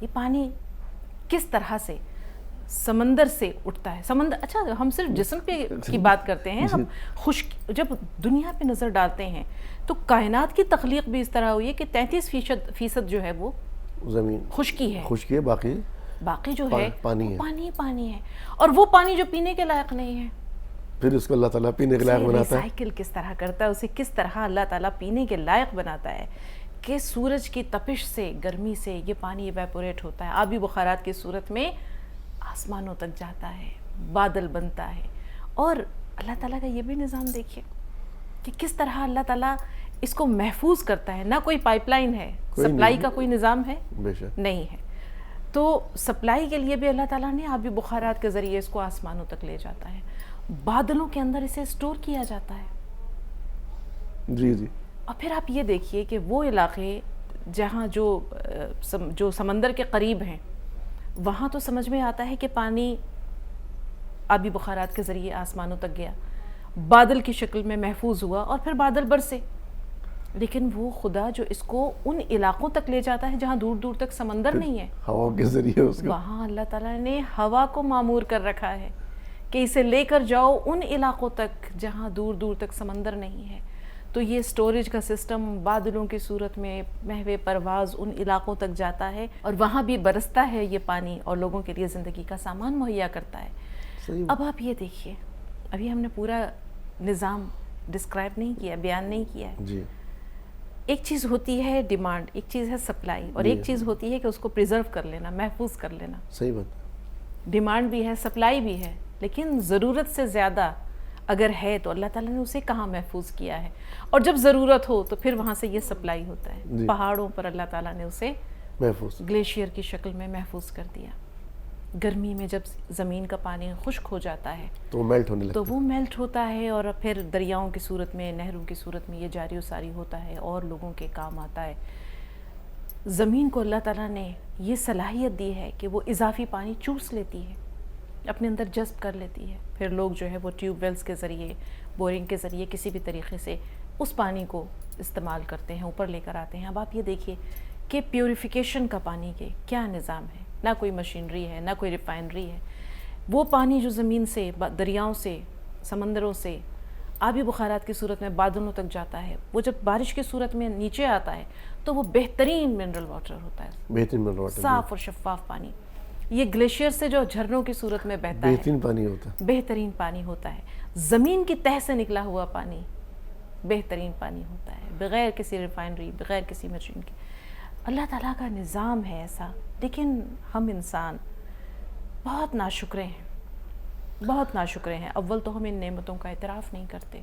یہ پانی کس طرح سے سمندر سے اٹھتا ہے. سمندر، اچھا ہم صرف جسم پہ کی بات کرتے ہیں، ہم جب دنیا پہ نظر ڈالتے ہیں تو کائنات کی تخلیق بھی اس طرح ہوئی ہے کہ 33% جو ہے وہ زمین خشکی ہے. خشکی ہے، باقی جو ہے پانی ہے. پانی ہے، اور وہ پانی جو پینے کے لائق نہیں ہے، پھر اس کو اللہ تعالیٰ پینے کے لائق بناتا ہے. ریسائیکل کس طرح کرتا ہے، اسے کس طرح اللہ تعالیٰ پینے کے لائق بناتا ہے کہ سورج کی تپش سے، گرمی سے یہ پانی ایویپوریٹ ہوتا ہے، آبی بخارات کی صورت میں آسمانوں تک جاتا ہے، بادل بنتا ہے. اور اللہ تعالیٰ کا یہ بھی نظام دیکھیے کہ کس طرح اللہ تعالیٰ اس کو محفوظ کرتا ہے. نہ کوئی پائپ لائن ہے، سپلائی کا کوئی نظام ہے بے شک نہیں ہے، تو سپلائی کے لیے بھی اللہ تعالیٰ نے آبی بخارات کے ذریعے اس کو آسمانوں تک لے جاتا ہے. بادلوں کے اندر اسے اسٹور کیا جاتا ہے. جی جی. اور پھر آپ یہ دیکھیے کہ وہ علاقے جہاں جو سمندر کے قریب ہیں، وہاں تو سمجھ میں آتا ہے کہ پانی آبی بخارات کے ذریعے آسمانوں تک گیا، بادل کی شکل میں محفوظ ہوا اور پھر بادل برسے. لیکن وہ خدا جو اس کو ان علاقوں تک لے جاتا ہے جہاں دور دور تک سمندر نہیں ہے، ہوا کے ذریعے اس کو وہاں اللہ تعالیٰ نے ہوا کو معمور کر رکھا ہے کہ اسے لے کر جاؤ ان علاقوں تک جہاں دور دور تک سمندر نہیں ہے. تو یہ سٹوریج کا سسٹم بادلوں کی صورت میں محو پرواز ان علاقوں تک جاتا ہے اور وہاں بھی برستا ہے یہ پانی اور لوگوں کے لیے زندگی کا سامان مہیا کرتا ہے. اب آپ یہ دیکھیے، ابھی ہم نے پورا نظام ڈسکرائب نہیں کیا، بیان نہیں کیا ہے. جی. ایک چیز ہوتی ہے ڈیمانڈ، ایک چیز ہے سپلائی، اور ایک چیز ہوتی ہے کہ اس کو پریزرو کر لینا، محفوظ کر لینا. صحیح بات. ڈیمانڈ بھی ہے، سپلائی بھی ہے، لیکن ضرورت سے زیادہ اگر ہے تو اللہ تعالیٰ نے اسے کہاں محفوظ کیا ہے، اور جب ضرورت ہو تو پھر وہاں سے یہ سپلائی ہوتا ہے. پہاڑوں پر اللہ تعالیٰ نے اسے محفوظ گلیشیئر کی شکل میں محفوظ کر دیا. گرمی میں جب زمین کا پانی خشک ہو جاتا ہے تو میلٹ ہونے لگتا ہے، تو وہ میلٹ ہوتا ہے اور پھر دریاؤں کی صورت میں، نہروں کی صورت میں یہ جاری و ساری ہوتا ہے اور لوگوں کے کام آتا ہے. زمین کو اللہ تعالیٰ نے یہ صلاحیت دی ہے کہ وہ اضافی پانی چوس لیتی ہے، اپنے اندر جذب کر لیتی ہے. پھر لوگ جو ہے وہ ٹیوب ویلز کے ذریعے، بورنگ کے ذریعے کسی بھی طریقے سے اس پانی کو استعمال کرتے ہیں، اوپر لے کر آتے ہیں. اب آپ یہ دیکھیے کہ پیوریفیکیشن کا پانی کے کیا نظام ہے. نہ کوئی مشینری ہے، نہ کوئی ریفائنری ہے. وہ پانی جو زمین سے، دریاؤں سے، سمندروں سے آبی بخارات کی صورت میں بادلوں تک جاتا ہے، وہ جب بارش کی صورت میں نیچے آتا ہے تو وہ بہترین منرل واٹر ہوتا ہے، بہترین منرل واٹر، صاف اور شفاف پانی. یہ گلیشیئر سے جو جھرنوں کی صورت میں بہتا ہے، بہترین پانی ہوتا ہے، بہترین پانی ہوتا ہے. زمین کی تہ سے نکلا ہوا پانی بہترین پانی ہوتا ہے، بغیر کسی ریفائنری، بغیر کسی مشین کے. اللہ تعالیٰ کا نظام ہے ایسا. لیکن ہم انسان بہت ناشکرے ہیں، بہت ناشکرے ہیں. اول تو ہم ان نعمتوں کا اعتراف نہیں کرتے،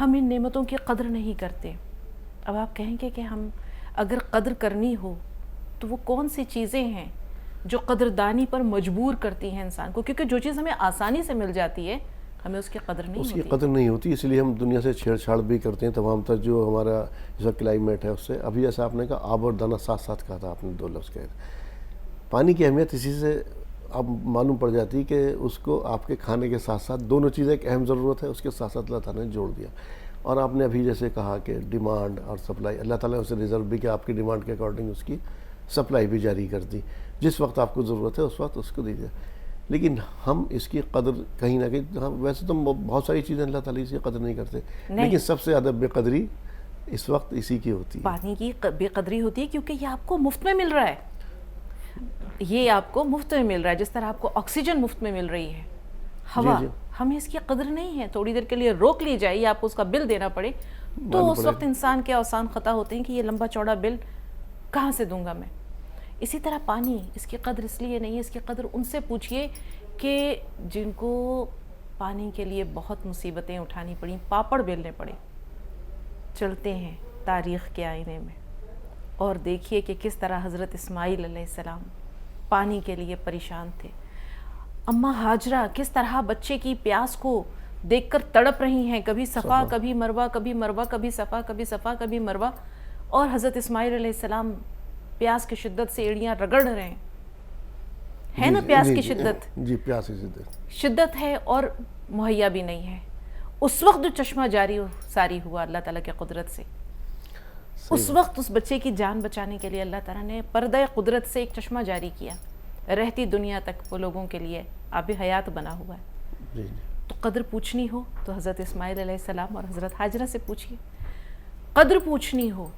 ہم ان نعمتوں کی قدر نہیں کرتے. اب آپ کہیں گے کہ ہم اگر قدر کرنی ہو تو وہ کون سی چیزیں ہیں جو قدردانی پر مجبور کرتی ہیں انسان کو؟ کیونکہ جو چیز ہمیں آسانی سے مل جاتی ہے ہمیں اس کی قدر نہیں ہوتی. اس کی قدر نہیں ہوتی، اس لیے ہم دنیا سے چھیڑ چھاڑ بھی کرتے ہیں تمام تر جو ہمارا جو کلائمیٹ ہے اس سے. ابھی جیسا آپ نے کہا آب اور دانہ ساتھ ساتھ کہا تھا آپ نے، 2 لفظ کہے تھے. پانی کی اہمیت اسی سے اب معلوم پڑ جاتی ہے کہ اس کو آپ کے کھانے کے ساتھ ساتھ دونوں چیزیں ایک اہم ضرورت ہے، اس کے ساتھ ساتھ اللہ تعالیٰ نے جوڑ دیا. اور آپ نے ابھی جیسے کہا کہ ڈیمانڈ اور سپلائی، اللہ تعالیٰ نے اسے ریزرو بھی کیا، آپ کی ڈیمانڈ کے اکارڈنگ اس کی سپلائی بھی جاری کر دی. جس وقت آپ کو ضرورت ہے اس وقت اس کو دیجیے. لیکن ہم اس کی قدر کہیں نہ کہیں، ہم ویسے تو بہت ساری چیزیں اللہ تعالیٰ اس کی قدر نہیں کرتے، لیکن سب سے زیادہ بے قدری اس وقت اسی کی ہوتی ہے. پانی کی بے قدری ہوتی ہے کیونکہ یہ آپ کو مفت میں مل رہا ہے. یہ آپ کو مفت میں مل رہا ہے، جس طرح آپ کو آکسیجن مفت میں مل رہی ہے، ہوا. ہمیں اس کی قدر نہیں ہے. تھوڑی دیر کے لیے روک لی جائے یا آپ کو اس کا بل دینا پڑے تو اس وقت انسان کے اوسان خطا ہوتے ہیں کہ یہ لمبا چوڑا بل کہاں سے دوں گا میں. اسی طرح پانی، اس کی قدر اس لیے نہیں ہے، اس کی قدر ان سے پوچھئے کہ جن کو پانی کے لیے بہت مصیبتیں اٹھانی پڑیں، پاپڑ بیلنے پڑے. چلتے ہیں تاریخ کے آئینے میں اور دیکھیے کہ کس طرح حضرت اسماعیل علیہ السلام پانی کے لیے پریشان تھے. اماں ہاجرہ کس طرح بچے کی پیاس کو دیکھ کر تڑپ رہی ہیں، کبھی صفا کبھی مروہ، کبھی مروہ کبھی صفا، کبھی صفا کبھی مروہ. اور حضرت اسماعیل علیہ السلام پیاس کی شدت سے ایڑیاں رگڑ رہے ہیں. ہے نا پیاس کی شدت؟ جی، پیاس کی شدت ہے اور مہیا بھی نہیں ہے. اس وقت جو چشمہ جاری ساری ہوا اللہ تعالیٰ کی قدرت سے. اس وقت اس بچے کی جان بچانے کے لیے اللہ تعالیٰ نے پردہ قدرت سے ایک چشمہ جاری کیا، رہتی دنیا تک وہ لوگوں کے لیے آب حیات بنا ہوا ہے۔ جی تو قدر پوچھنی ہو تو حضرت اسماعیل علیہ السلام اور حضرت حاجرہ سے پوچھیے، قدر پوچھنی ہو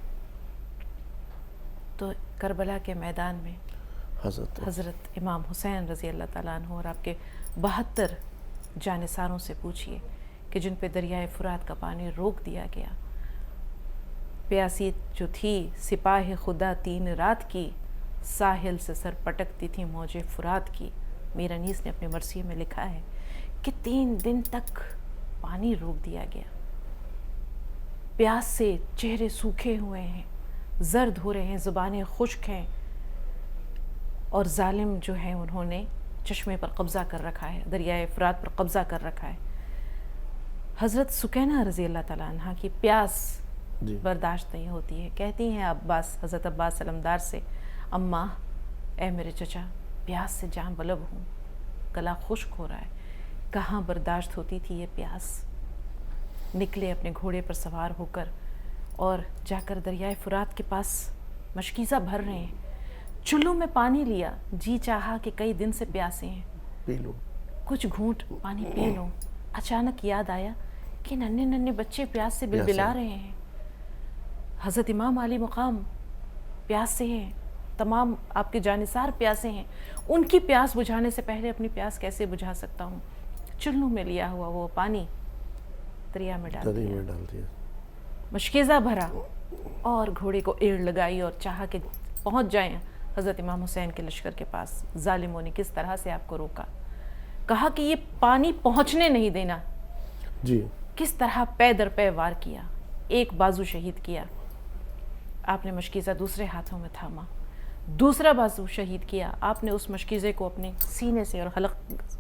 تو کربلا کے میدان میں حضرت امام حسین رضی اللہ تعالیٰ عنہ اور آپ کے 72 جانثاروں سے پوچھیے کہ جن پہ دریائے فرات کا پانی روک دیا گیا، پیاسی جو تھی سپاہ خدا 3 رات کی، ساحل سے سر پٹکتی تھی موج فرات کی۔ میر انیس نے اپنے مرثیے میں لکھا ہے کہ 3 دن تک پانی روک دیا گیا، پیاس سے چہرے سوکھے ہوئے ہیں، زرد ہو رہے ہیں، زبانیں خشک ہیں، اور ظالم جو ہیں انہوں نے چشمے پر قبضہ کر رکھا ہے، دریائے فرات پر قبضہ کر رکھا ہے۔ حضرت سکینہ رضی اللہ تعالیٰ عنہ کی پیاس برداشت نہیں ہوتی ہے، کہتی ہیں حضرت عباس علمدار سے، اماں اے میرے چچا پیاس سے جاں بلب ہوں، گلا خشک ہو رہا ہے۔ کہاں برداشت ہوتی تھی یہ پیاس؟ نکلے اپنے گھوڑے پر سوار ہو کر اور جا کر دریائے فرات کے پاس مشکیزہ بھر رہے ہیں، چلو میں پانی لیا، جی چاہا کہ کئی دن سے پیاسے ہیں، پی لو کچھ گھونٹ پانی پی لو۔ اچانک یاد آیا کہ ننھے ننھے بچے پیاس سے بلبلا رہے ہیں، حضرت امام علی مقام پیاس سے ہیں، تمام آپ کے جانثار پیاسے ہیں، ان کی پیاس بجھانے سے پہلے اپنی پیاس کیسے بجھا سکتا ہوں؟ چلو میں لیا ہوا وہ پانی دریا میں ڈال دیا، مشکیزہ بھرا اور گھوڑے کو ایڑ لگائی اور چاہا کہ پہنچ جائیں حضرت امام حسین کے لشکر کے پاس۔ ظالموں نے کس طرح سے آپ کو روکا، کہا کہ یہ پانی پہنچنے نہیں دینا، جی کس طرح پے در پے وار کیا، ایک بازو شہید کیا، آپ نے مشکیزہ دوسرے ہاتھوں میں تھاما، دوسرا بازو شہید کیا، آپ نے اس مشکیزے کو اپنے سینے سے اور حلق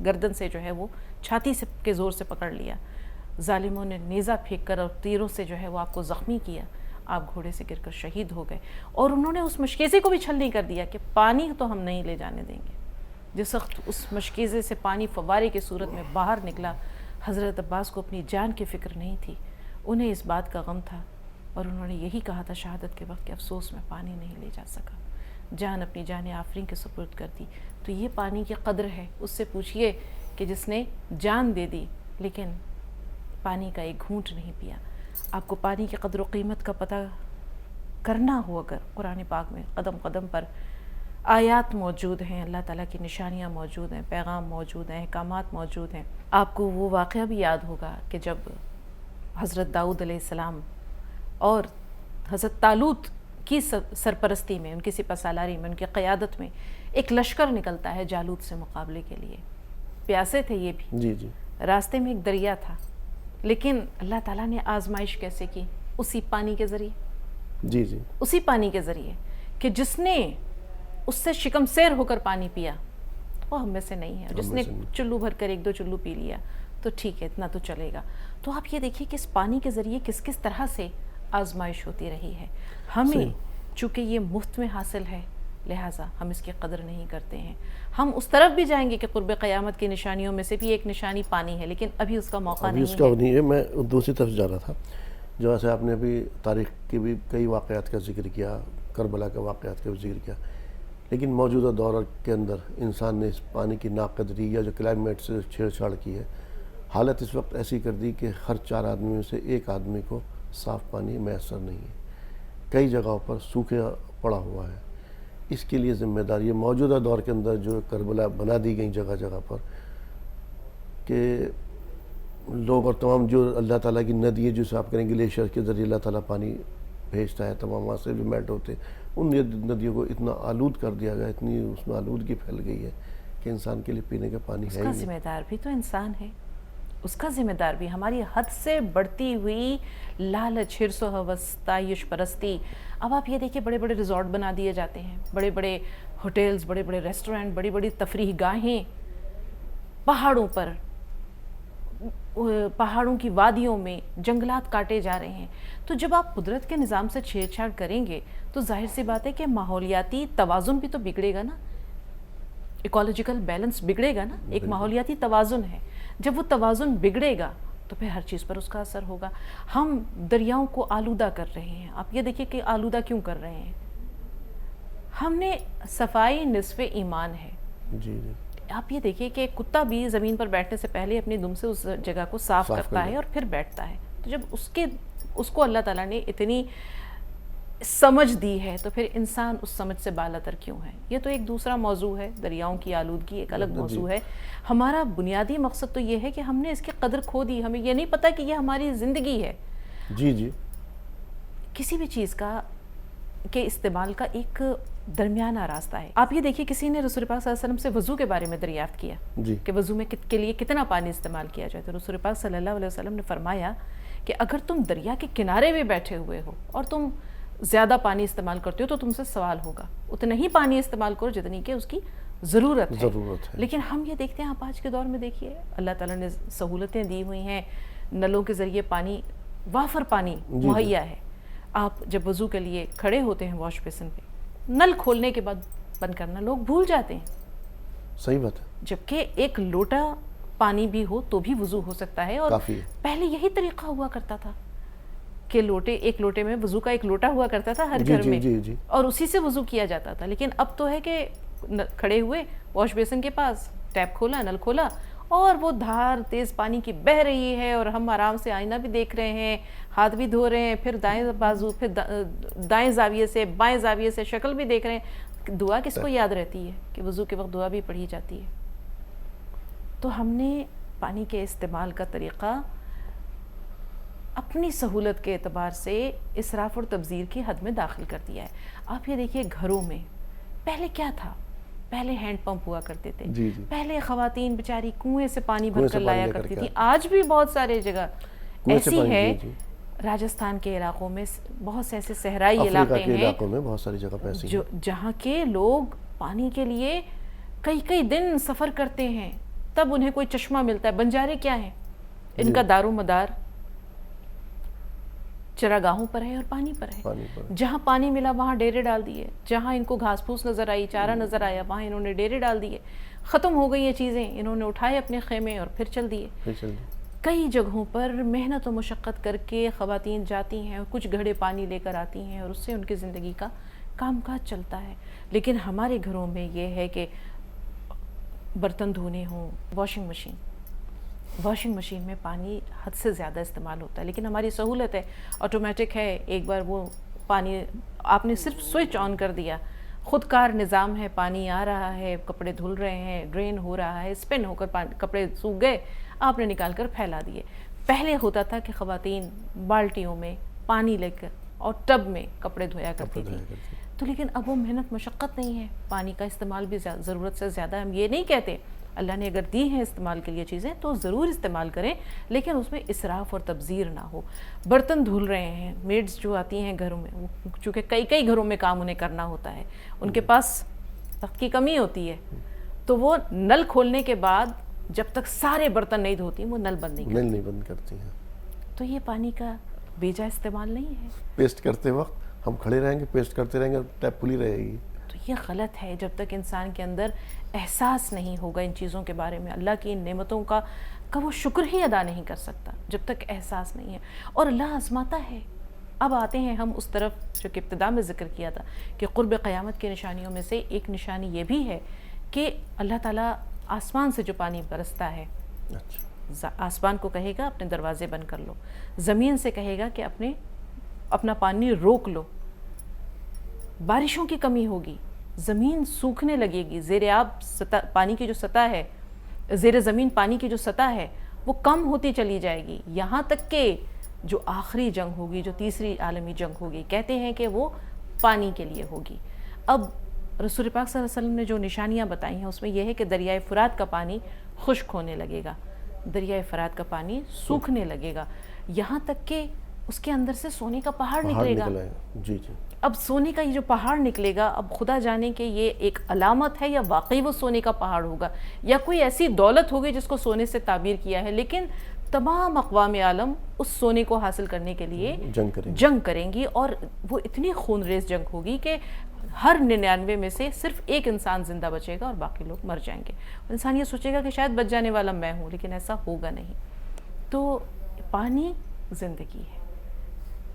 گردن سے جو ہے وہ چھاتی سے کے زور سے پکڑ لیا۔ ظالموں نے نیزہ پھینک کر اور تیروں سے جو ہے وہ آپ کو زخمی کیا، آپ گھوڑے سے گر کر شہید ہو گئے، اور انہوں نے اس مشکیزے کو بھی چھلنی کر دیا کہ پانی تو ہم نہیں لے جانے دیں گے۔ جس وقت اس مشکیزے سے پانی فوارے کی صورت میں باہر نکلا، حضرت عباس کو اپنی جان کی فکر نہیں تھی، انہیں اس بات کا غم تھا، اور انہوں نے یہی کہا تھا شہادت کے وقت کہ افسوس میں پانی نہیں لے جا سکا، جان اپنی جان آفرین کے سپرد کر دی۔ تو یہ پانی کی قدر ہے، اس سے پوچھئے کہ جس نے جان دے دی لیکن پانی کا ایک گھونٹ نہیں پیا۔ آپ کو پانی کی قدر و قیمت کا پتہ کرنا ہو، اگر قرآن پاک میں قدم قدم پر آیات موجود ہیں، اللہ تعالیٰ کی نشانیاں موجود ہیں، پیغام موجود ہیں، احکامات موجود ہیں۔ آپ کو وہ واقعہ بھی یاد ہوگا کہ جب حضرت داؤد علیہ السلام اور حضرت طالوت کی سرپرستی میں، ان کی سپہ سالاری میں، ان کی قیادت میں ایک لشکر نکلتا ہے جالوت سے مقابلے کے لیے، پیاسے تھے یہ بھی، جی جی راستے میں ایک دریا تھا، لیکن اللہ تعالیٰ نے آزمائش کیسے کی؟ اسی پانی کے ذریعے، جی جی اسی پانی کے ذریعے کہ جس نے اس سے شکم سیر ہو کر پانی پیا وہ ہم میں سے نہیں ہے، جس نے چلو بھر کر 1-2 چلو پی لیا تو ٹھیک ہے، اتنا تو چلے گا۔ تو آپ یہ دیکھیے کہ اس پانی کے ذریعے کس کس طرح سے آزمائش ہوتی رہی ہے۔ ہمیں چونکہ یہ مفت میں حاصل ہے لہٰذا ہم اس کی قدر نہیں کرتے ہیں۔ ہم اس طرف بھی جائیں گے کہ قرب قیامت کی نشانیوں میں سے بھی ایک نشانی پانی ہے، لیکن ابھی اس کا موقع نہیں ہے۔ اس کا نہیں ہے، میں دوسری طرف جا رہا تھا، جو ایسے آپ نے ابھی تاریخ کی بھی کئی واقعات کا ذکر کیا، کربلا کے واقعات کا بھی ذکر کیا، لیکن موجودہ دور کے اندر انسان نے اس پانی کی ناقدری یا جو کلائمیٹ سے چھیڑ چھاڑ کی ہے، حالت اس وقت ایسی کر دی کہ ہر 4 آدمی میں سے ایک آدمی کو صاف پانی میسر نہیں ہے، کئی جگہوں پر سوکھا پڑا ہوا ہے۔ اس کے لیے ذمہ داری ہے موجودہ دور کے اندر جو کربلا بنا دی گئی جگہ جگہ پر، کہ لوگ اور تمام جو اللہ تعالیٰ کی ندی ہے، جسے آپ کریں گلیشیر کے ذریعے اللہ تعالیٰ پانی بھیجتا ہے، تمام وہاں سے بھی میلٹ ہوتے ہیں، ان ندیوں کو اتنا آلود کر دیا گیا، اتنی اس میں آلودگی پھیل گئی ہے کہ انسان کے لیے پینے کا پانی ہے ہی نہیں۔ اس کا ذمہ دار بھی تو انسان ہے، اس کا ذمہ دار بھی ہماری حد سے بڑھتی ہوئی لالچ، حرص و ہوس، تعیش پرستی۔ اب آپ یہ دیکھیں بڑے بڑے ریزورٹ بنا دیے جاتے ہیں، بڑے بڑے ہوٹلز، بڑے بڑے ریسٹورنٹ، بڑی بڑی تفریح گاہیں پہاڑوں پر، پہاڑوں کی وادیوں میں جنگلات کاٹے جا رہے ہیں۔ تو جب آپ قدرت کے نظام سے چھیڑ چھاڑ کریں گے تو ظاہر سی بات ہے کہ ماحولیاتی توازن بھی تو بگڑے گا نا، ایکولوجیکل بیلنس بگڑے گا نا، ایک ماحولیاتی توازن ہے، جب وہ توازن بگڑے گا تو پھر ہر چیز پر اس کا اثر ہوگا. ہم دریاؤں کو آلودہ کر رہے ہیں. آپ یہ دیکھیے کہ آلودہ کیوں کر رہے ہیں. ہم نے صفائی نصف ایمان ہے. جی جی. آپ یہ دیکھیے کہ کتا بھی زمین پر بیٹھنے سے پہلے اپنی دم سے اس جگہ کو صاف کرتا ہے اور پھر بیٹھتا ہے. تو جب اس کو اللہ تعالیٰ نے اتنی سمجھ دی ہے تو پھر انسان اس سمجھ سے بالاتر کیوں ہے. یہ تو ایک دوسرا موضوع ہے. دریاؤں کی آلودگی ایک الگ موضوع ہے. ہمارا بنیادی مقصد تو یہ ہے کہ ہم نے اس کی قدر کھو دی. ہمیں یہ نہیں پتا کہ یہ ہماری زندگی ہے. جی جی. کسی بھی چیز کے استعمال کا ایک درمیانہ راستہ ہے. آپ یہ دیکھیے کسی نے رسول پاک صلی اللہ علیہ وسلم سے وضو کے بارے میں دریافت کیا کہ وضو میں کے لیے کتنا پانی استعمال کیا جائے. تو رسول پاک صلی اللہ علیہ وسلم نے فرمایا کہ اگر تم دریا کے کنارے میں بیٹھے ہوئے ہو اور تم زیادہ پانی استعمال کرتے ہو تو تم سے سوال ہوگا. اتنا ہی پانی استعمال کرو جتنی کہ اس کی ضرورت ہے. لیکن ہم یہ دیکھتے ہیں, آپ آج کے دور میں دیکھیے اللہ تعالیٰ نے سہولتیں دی ہوئی ہیں, نلوں کے ذریعے پانی, وافر پانی مہیا ہے. آپ جب وضو کے لیے کھڑے ہوتے ہیں واش بیسن پہ, نل کھولنے کے بعد بند کرنا لوگ بھول جاتے ہیں. صحیح بات ہے. جبکہ ایک لوٹا پانی بھی ہو تو بھی وضو ہو سکتا ہے. اور پہلے یہی طریقہ ہوا کرتا تھا کہ ایک لوٹے میں وضو کا ایک لوٹا ہوا کرتا تھا ہر گھر میں, اور اسی سے وضو کیا جاتا تھا. لیکن اب تو ہے کہ کھڑے ہوئے واش بیسن کے پاس, ٹیپ کھولا, نل کھولا, اور وہ دھار تیز پانی کی بہہ رہی ہے اور ہم آرام سے آئینہ بھی دیکھ رہے ہیں, ہاتھ بھی دھو رہے ہیں, پھر دائیں بازو, پھر دائیں زاویے سے بائیں زاویے سے شکل بھی دیکھ رہے ہیں. دعا کس کو یاد رہتی ہے کہ وضو کے وقت دعا بھی پڑھی جاتی ہے. تو ہم نے پانی کے استعمال کا طریقہ اپنی سہولت کے اعتبار سے اسراف اور تبذیر کی حد میں داخل کر دیا ہے. آپ یہ دیکھیے گھروں میں پہلے کیا تھا, پہلے ہینڈ پمپ ہوا کرتے تھے. پہلے خواتین بیچاری کنویں سے پانی بھر کر لایا کرتی تھی. آج بھی بہت سارے جگہ ایسی ہے, راجستھان کے علاقوں میں بہت سے ایسے صحرائی علاقے ہیں بہت ساری جگہ پہ جہاں کے لوگ پانی کے لیے کئی دن سفر کرتے ہیں, تب انہیں کوئی چشمہ ملتا ہے. بنجارے کیا ہیں, ان کا دار و مدار چراگاہوں پر ہے اور پانی پر ہے. جہاں پانی ملا وہاں ڈیرے ڈال دیے, جہاں ان کو گھاس پھوس نظر آئی, چارہ نظر آیا, وہاں انہوں نے ڈیرے ڈال دیے. ختم ہو گئی یہ چیزیں, انہوں نے اٹھائے اپنے خیمے اور پھر چل دیے. کئی جگہوں پر محنت و مشقت کر کے خواتین جاتی ہیں اور کچھ گھڑے پانی لے کر آتی ہیں اور اس سے ان کی زندگی کا کام کاج چلتا ہے. لیکن ہمارے گھروں میں یہ ہے کہ برتن دھونے ہوں, واشنگ مشین میں پانی حد سے زیادہ استعمال ہوتا ہے. لیکن ہماری سہولت ہے, آٹومیٹک ہے, ایک بار وہ پانی آپ نے صرف سوئچ آن کر دیا, خود کار نظام ہے, پانی آ رہا ہے, کپڑے دھل رہے ہیں, ڈرین ہو رہا ہے, اسپن ہو کر کپڑے سوکھ گئے, آپ نے نکال کر پھیلا دیے. پہلے ہوتا تھا کہ خواتین بالٹیوں میں پانی لے کر اور ٹب میں کپڑے دھویا کرتی تھی. تو لیکن اب وہ محنت مشقت نہیں ہے, پانی کا استعمال بھی ضرورت سے زیادہ. ہم یہ نہیں کہتے, اللہ نے اگر دی ہیں استعمال کے لیے چیزیں تو ضرور استعمال کریں, لیکن اس میں اسراف اور تبذیر نہ ہو. برتن دھل رہے ہیں, میڈز جو آتی ہیں گھروں میں, چونکہ کئی گھروں میں کام انہیں کرنا ہوتا ہے, ان کے پاس وقت کی کمی ہوتی ہے, تو وہ نل کھولنے کے بعد جب تک سارے برتن نہیں دھوتی وہ نل بند نہیں کرتی ہیں. تو یہ پانی کا بیجا استعمال نہیں ہے. پیسٹ کرتے وقت ہم کھڑے رہیں گے, پیسٹ کرتے رہیں گے, ٹیپ کھلی رہے گی. تو یہ غلط ہے. جب تک انسان کے اندر احساس نہیں ہوگا ان چیزوں کے بارے میں, اللہ کی ان نعمتوں کا وہ شکر ہی ادا نہیں کر سکتا جب تک احساس نہیں ہے. اور اللہ آزماتا ہے. اب آتے ہیں ہم اس طرف جو کہ ابتدا میں ذکر کیا تھا کہ قرب قیامت کی نشانیوں میں سے ایک نشانی یہ بھی ہے کہ اللہ تعالیٰ آسمان سے جو پانی برستا ہے, آسمان کو کہے گا اپنے دروازے بند کر لو, زمین سے کہے گا کہ اپنا پانی روک لو. بارشوں کی کمی ہوگی, زمین سوکھنے لگے گی, زیر آب پانی کی جو سطح ہے, زیر زمین پانی کی جو سطح ہے وہ کم ہوتی چلی جائے گی, یہاں تک کہ جو آخری جنگ ہوگی, جو تیسری عالمی جنگ ہوگی, کہتے ہیں کہ وہ پانی کے لیے ہوگی. اب رسول پاک صلی اللہ علیہ وسلم نے جو نشانیاں بتائی ہیں اس میں یہ ہے کہ دریائے فرات کا پانی خشک ہونے لگے گا, دریائے فرات کا پانی سوکھنے لگے گا, یہاں تک کہ اس کے اندر سے سونے کا پہاڑ نکلے گا. اب سونے کا یہ جو پہاڑ نکلے گا, اب خدا جانے کہ یہ ایک علامت ہے یا واقعی وہ سونے کا پہاڑ ہوگا یا کوئی ایسی دولت ہوگی جس کو سونے سے تعبیر کیا ہے. لیکن تمام اقوام عالم اس سونے کو حاصل کرنے کے لیے جنگ کریں گی, اور وہ اتنی خون ریز جنگ ہوگی کہ ہر 99 میں سے صرف ایک انسان زندہ بچے گا اور باقی لوگ مر جائیں گے. انسان یہ سوچے گا کہ شاید بچ جانے والا میں ہوں, لیکن ایسا ہوگا نہیں. تو پانی زندگی ہے،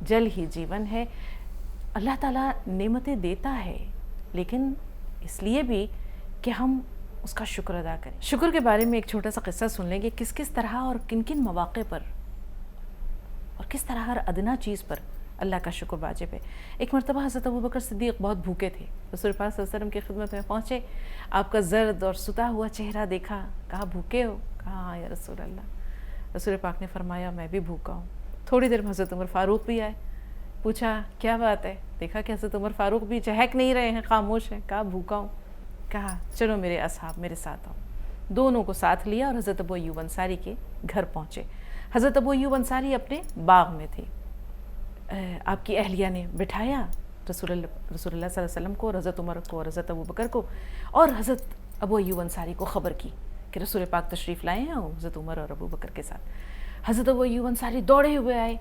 جل ہی جیون ہے۔ اللہ تعالیٰ نعمتیں دیتا ہے لیکن اس لیے بھی کہ ہم اس کا شکر ادا کریں۔ شکر کے بارے میں ایک چھوٹا سا قصہ سن لیں گے، کس کس طرح اور کن کن مواقع پر اور کس طرح ہر ادنا چیز پر اللہ کا شکر واجب ہے۔ ایک مرتبہ حضرت ابوبکر صدیق بہت بھوکے تھے، رسول پاک صلی اللہ علیہ وسلم کی خدمت میں پہنچے، آپ کا زرد اور ستا ہوا چہرہ دیکھا، کہا بھوکے ہو؟ کہا ہاں یا رسول اللہ۔ رسول پاک نے فرمایا میں بھی بھوکا ہوں۔ تھوڑی دیر میں حضرت عمر فاروق بھی آئے، پوچھا کیا بات ہے؟ دیکھا کہ حضرت عمر فاروق بھی چہک نہیں رہے ہیں، خاموش ہیں، کہا بھوکا ہوں۔ کہا چلو میرے اصحاب میرے ساتھ آؤ۔ دونوں کو ساتھ لیا اور حضرت ابو ایوب انصاری کے گھر پہنچے۔ حضرت ابو ایوب انصاری اپنے باغ میں تھے، آپ کی اہلیہ نے بٹھایا رسول اللہ صلی اللہ علیہ وسلم کو اور حضرت عمر کو اور حضرت ابوبکر کو، اور حضرت ابو ایوب انصاری کو خبر کی کہ رسول پاک تشریف لائے ہیں حضرت عمر اور ابوبکر کے ساتھ۔ حضرت ابو ایوب انصاری دوڑے ہوئے آئے،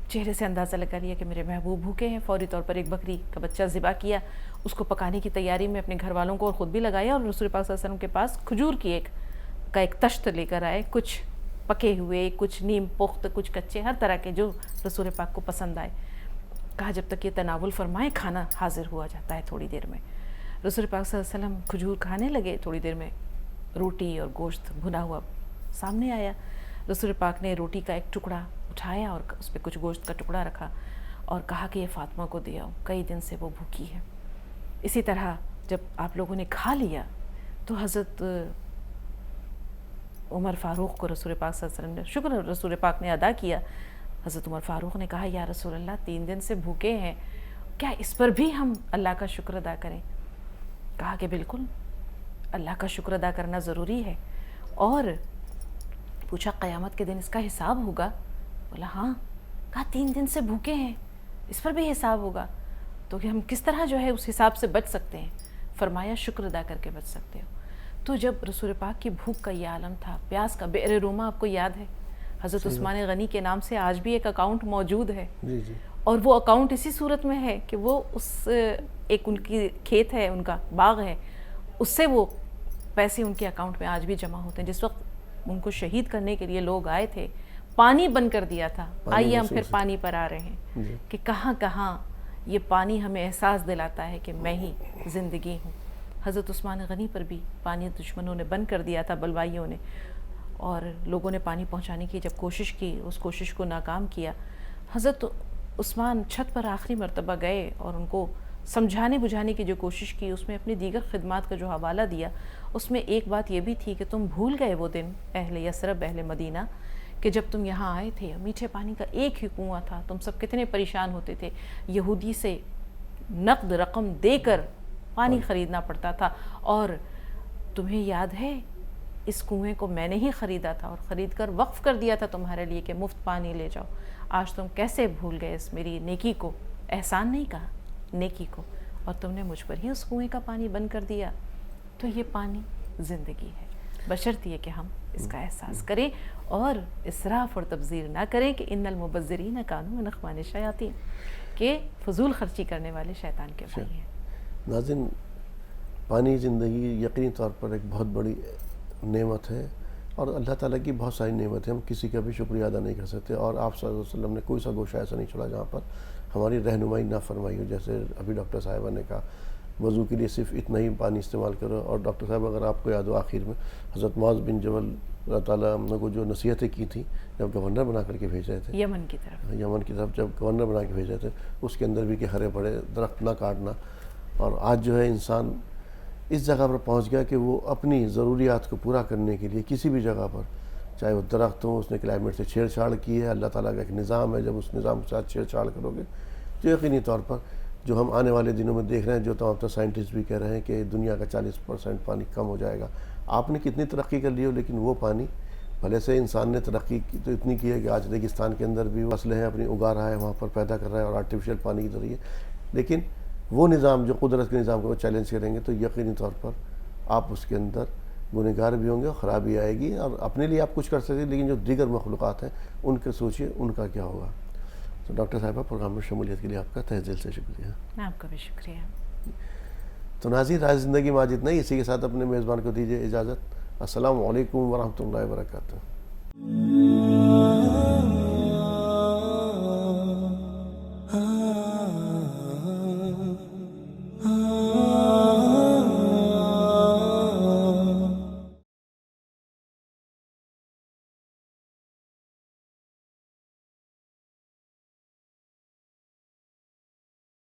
چہرے سے اندازہ لگا لیا کہ میرے محبوب بھوکے ہیں، فوری طور پر ایک بکری کا بچہ ذبح کیا، اس کو پکانے کی تیاری میں اپنے گھر والوں کو اور خود بھی لگایا، اور رسول پاک صلی اللہ علیہ وسلم کے پاس کھجور کی ایک تشت لے کر آئے، کچھ پکے ہوئے، کچھ نیم پخت، کچھ کچے، ہر طرح کے جو رسول پاک کو پسند آئے۔ کہا جب تک یہ تناول فرمائے کھانا حاضر ہوا جاتا ہے تھوڑی دیر میں۔ رسول پاک صلی اللہ علیہ وسلم کھجور کھانے لگے، تھوڑی دیر میں روٹی اور گوشت بھنا ہوا سامنے آیا۔ رسول پاک نے روٹی کا ایک ٹکڑا اٹھایا اور اس پہ کچھ گوشت کا ٹکڑا رکھا اور کہا کہ یہ فاطمہ کو دے آؤ، کئی دن سے وہ بھوکی ہے۔ اسی طرح جب آپ لوگوں نے کھا لیا تو حضرت عمر فاروق کو رسول پاک صلی اللہ علیہ وسلم نے شکر رسول پاک نے ادا کیا۔ حضرت عمر فاروق نے کہا یا رسول اللہ 3 دن سے بھوکے ہیں، کیا اس پر بھی ہم اللہ کا شکر ادا کریں؟ کہا کہ بالکل اللہ کا شکر ادا کرنا ضروری ہے۔ اور پوچھا قیامت کے دن اس کا حساب ہوگا؟ بولا ہاں۔ کہا 3 دن سے بھوکے ہیں، اس پر بھی حساب ہوگا، تو کہ ہم کس طرح جو ہے اس حساب سے بچ سکتے ہیں؟ فرمایا شکر ادا کر کے بچ سکتے ہو۔ تو جب رسول پاک کی بھوک کا یہ عالم تھا، پیاس کا، بئر روما آپ کو یاد ہے، حضرت عثمان غنی کے نام سے آج بھی ایک اکاؤنٹ موجود ہے، اور وہ اکاؤنٹ اسی صورت میں ہے کہ وہ ایک ان کی کھیت ہے، ان کا باغ ہے، اس سے وہ پیسے ان کے اکاؤنٹ میں آج بھی جمع ہوتے ہیں۔ جس وقت ان کو شہید کرنے کے لیے لوگ آئے تھے، پانی بن کر دیا تھا، آئیے ہم پھر پانی پر آ رہے ہیں کہ کہاں کہاں یہ پانی ہمیں احساس دلاتا ہے کہ میں ہی زندگی ہوں۔ حضرت عثمان غنی پر بھی پانی دشمنوں نے بند کر دیا تھا، بلوائیوں نے، اور لوگوں نے پانی پہنچانے کی جب کوشش کی، اس کوشش کو ناکام کیا۔ حضرت عثمان چھت پر آخری مرتبہ گئے اور ان کو سمجھانے بجھانے کی جو کوشش کی، اس میں اپنی دیگر خدمات کا جو حوالہ دیا، اس میں ایک بات یہ بھی تھی کہ تم بھول گئے وہ دن اہل یثرب، اہل مدینہ، کہ جب تم یہاں آئے تھے میٹھے پانی کا ایک ہی کنواں تھا، تم سب کتنے پریشان ہوتے تھے، یہودی سے نقد رقم دے کر پانی خریدنا پڑتا تھا، اور تمہیں یاد ہے اس کنویں کو میں نے ہی خریدا تھا اور خرید کر وقف کر دیا تھا تمہارے لیے کہ مفت پانی لے جاؤ، آج تم کیسے بھول گئے اس میری نیکی کو؟ احسان نہیں کہا، نیکی کو، اور تم نے مجھ پر ہی اس کنویں کا پانی بند کر دیا۔ تو یہ پانی زندگی ہے، بشرط یہ کہ ہم اس کا احساس کریں اور اسراف اور تبذیر نہ کریں کہ ان المبذرین کانوا من اخوان الشیاطین، کہ فضول خرچی کرنے والے شیطان کے بھائی ہیں۔ ناظرین، پانی زندگی یقینی طور پر ایک بہت بڑی نعمت ہے، اور اللہ تعالیٰ کی بہت ساری نعمت ہے، ہم کسی کا بھی شکریہ ادا نہیں کر سکتے، اور آپ صلی اللہ علیہ وسلم نے کوئی سا گوشہ ایسا نہیں چھوڑا جہاں پر ہماری رہنمائی نہ فرمائی ہو۔ جیسے ابھی ڈاکٹر صاحبہ نے کہا وضو کے لیے صرف اتنا ہی پانی استعمال کرو، اور ڈاکٹر صاحب اگر آپ کو یاد ہو آخر میں حضرت معاذ بن جبل اللہ تعالیٰ ہم کو جو نصیحتیں کی تھیں جب گورنر بنا کر کے بھیج رہے تھے یمن کی طرف جب گورنر بنا کے بھیج رہے تھے، اس کے اندر بھی کہ ہرے بڑے درخت نہ کاٹنا، اور آج جو ہے انسان اس جگہ پر پہنچ گیا کہ وہ اپنی ضروریات کو پورا کرنے کے لیے کسی بھی جگہ پر، چاہے وہ درخت ہوں، اس نے کلائمیٹ سے چھیڑ چھاڑ کی ہے۔ اللہ تعالیٰ کا ایک نظام ہے، جب اس نظام کے ساتھ چھیڑ چھاڑ کرو گے تو یقینی طور پر جو ہم آنے والے دنوں میں دیکھ رہے ہیں، جو تمام سائنٹسٹ بھی کہہ رہے ہیں کہ دنیا کا 40% پانی کم ہو جائے گا۔ آپ نے کتنی ترقی کر لی ہو، لیکن وہ پانی بھلے سے انسان نے ترقی تو اتنی کی ہے کہ آج ریگستان کے اندر بھی فصلیں ہیں اپنی اگا رہا ہے، وہاں پر پیدا کر رہا ہے، اور آرٹیفیشل پانی کے ذریعے، لیکن وہ نظام جو قدرت کے نظام کو وہ چیلنج کریں گے تو یقینی طور پر آپ اس کے اندر گنہگار بھی ہوں گے اور خرابی آئے گی، اور اپنے لیے آپ کچھ کر سکتے ہیں، لیکن جو دیگر مخلوقات ہیں ان کے سوچیے ان کا کیا ہوگا۔ تو ڈاکٹر صاحبہ، پروگرام میں شمولیت کے لیے آپ کا تہہ دل سے شکریہ۔ آپ کا بھی شکریہ۔ تو ناظرین، راز زندگی میں آج اتنا ہی، اسی کے ساتھ اپنے میزبان کو دیجیے اجازت۔ السلام علیکم ورحمۃ اللہ وبرکاتہ۔ اللہ.